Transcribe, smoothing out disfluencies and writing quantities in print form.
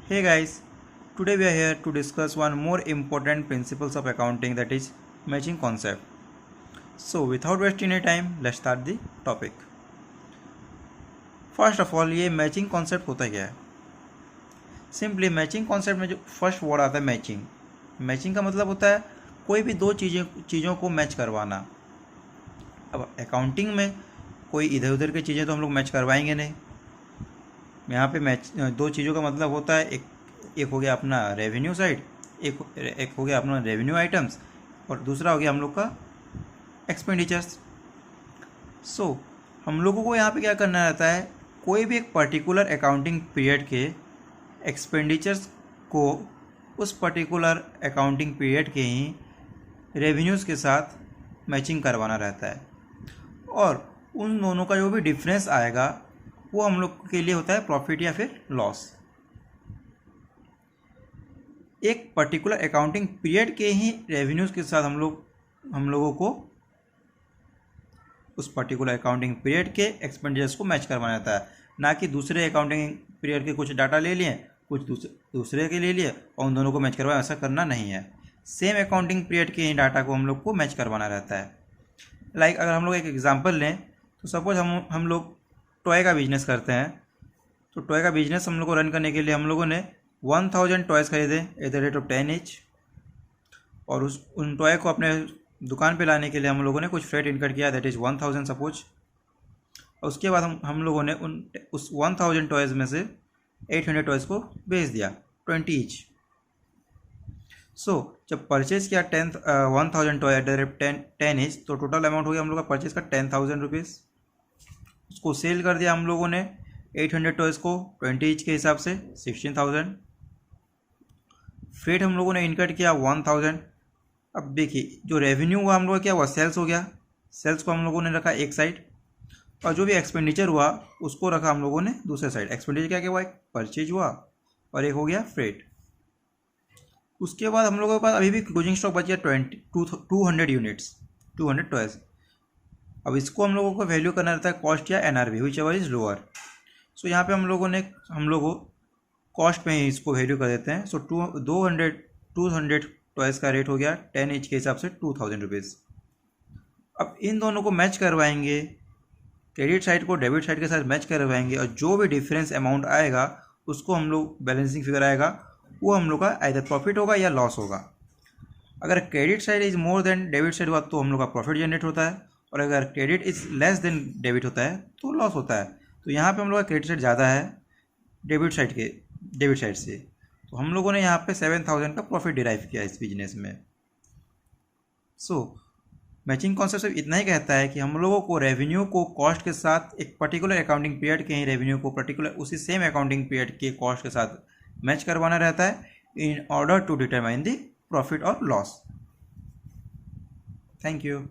Hey guys, today we are here to discuss one more important principles of accounting, that is matching concept. So without wasting any time, let's start the topic. First of all, ये matching concept होता क्या है? Simply matching concept में जो first word आता है matching. Matching का मतलब होता है कोई भी दो चीज़ों को मैच करवाना। अब अकाउंटिंग में कोई इधर उधर की चीज़ें तो हम लोग मैच करवाएंगे नहीं। यहाँ पे मैच दो चीज़ों का मतलब होता है एक हो गया अपना रेवेन्यू साइड, एक हो गया अपना रेवेन्यू आइटम्स, और दूसरा हो गया हम लोग का एक्सपेंडिचर्स। सो हम लोगों को यहाँ पे क्या करना रहता है, कोई भी एक पर्टिकुलर अकाउंटिंग पीरियड के एक्सपेंडिचर्स को उस पर्टिकुलर अकाउंटिंग पीरियड के ही रेवेन्यूज़ के साथ मैचिंग करवाना रहता है, और उन दोनों का जो भी डिफरेंस आएगा वो हम लोग के लिए होता है प्रॉफिट या फिर लॉस। एक पर्टिकुलर अकाउंटिंग पीरियड के ही रेवेन्यूज़ के साथ हम लोगों को उस पर्टिकुलर अकाउंटिंग पीरियड के एक्सपेंडिचर्स को मैच करवाना रहता है, ना कि दूसरे अकाउंटिंग पीरियड के कुछ डाटा ले लिए, कुछ दूसरे के ले लिए और उन दोनों को मैच करवाया। ऐसा करना नहीं है। सेम अकाउंटिंग पीरियड के ही डाटा को हम लोग को मैच करवाना रहता है। लाइक अगर हम लोग एक एग्जांपल लें तो सपोज हम लोग टॉय का बिजनेस करते हैं, तो टॉय का बिजनेस हम लोग को रन करने के लिए हम लोगों ने 1000 टॉयज़ खरीदे at the rate of 10 each, और उन टॉय को अपने दुकान पे लाने के लिए हम लोगों ने कुछ फ्रेट इनकट किया, दैट इज़ 1000 सपोज। और उसके बाद हम लोगों ने उस 1000 टॉयज़ में से 800 टॉयज़ को बेच दिया 20 ईच। सो जब परचेज़ किया 1000 toy at the rate 10 each, तो टोटल अमाउंट हो गया हम लोग का परचेज़ का 10,000 रुपीज़। उसको सेल कर दिया हम लोगों ने 800 टॉयज़ को 20 ईच के हिसाब से 16,000। फ्रेट हम लोगों ने इनकट किया 1000। अब देखिए जो रेवेन्यू हुआ हम लोगों का क्या हुआ, सेल्स हो गया। सेल्स को हम लोगों ने रखा एक साइड, और जो भी एक्सपेंडिचर हुआ उसको रखा हम लोगों ने दूसरे साइड। एक्सपेंडिचर क्या हुआ, एक परचेज हुआ और एक हो गया फ्रेट। उसके बाद हम लोगों के पास अभी भी क्लोजिंग स्टॉक बच गया 200 यूनिट्स, 200 टॉयज़। अब इसको हम लोगों को वैल्यू करना रहता है कॉस्ट या NRV, whichever is lower. So यहाँ पे हम लोगों कॉस्ट में ही इसको वैल्यू कर देते हैं। सो 200 टॉयज़ का रेट हो गया 10 ईच के हिसाब से 2000 रुपीज़। अब इन दोनों को मैच करवाएंगे, क्रेडिट साइड को डेबिट साइड के साथ मैच करवाएंगे, और जो भी डिफरेंस अमाउंट आएगा उसको हम लोग बैलेंसिंग फिगर आएगा, वो हम लोग का आइदर प्रॉफिट होगा या लॉस होगा। अगर credit side is more than debit side हुआ तो हम लोग का प्रॉफिट जनरेट होता है, और अगर credit is less than debit होता है तो लॉस होता है। तो यहाँ पे हम लोग का क्रेडिट साइड ज़्यादा है डेबिट साइड से, तो हम लोगों ने यहाँ पे 7000 का प्रॉफिट डिराइव किया इस बिजनेस में। सो मैचिंग कॉन्सेप्ट सिर्फ इतना ही कहता है कि हम लोगों को रेवेन्यू को कॉस्ट के साथ एक पर्टिकुलर अकाउंटिंग पीरियड के ही रेवेन्यू को पर्टिकुलर उसी सेम अकाउंटिंग पीरियड के कॉस्ट के साथ मैच करवाना रहता है in order to determine the profit और लॉस। Thank you.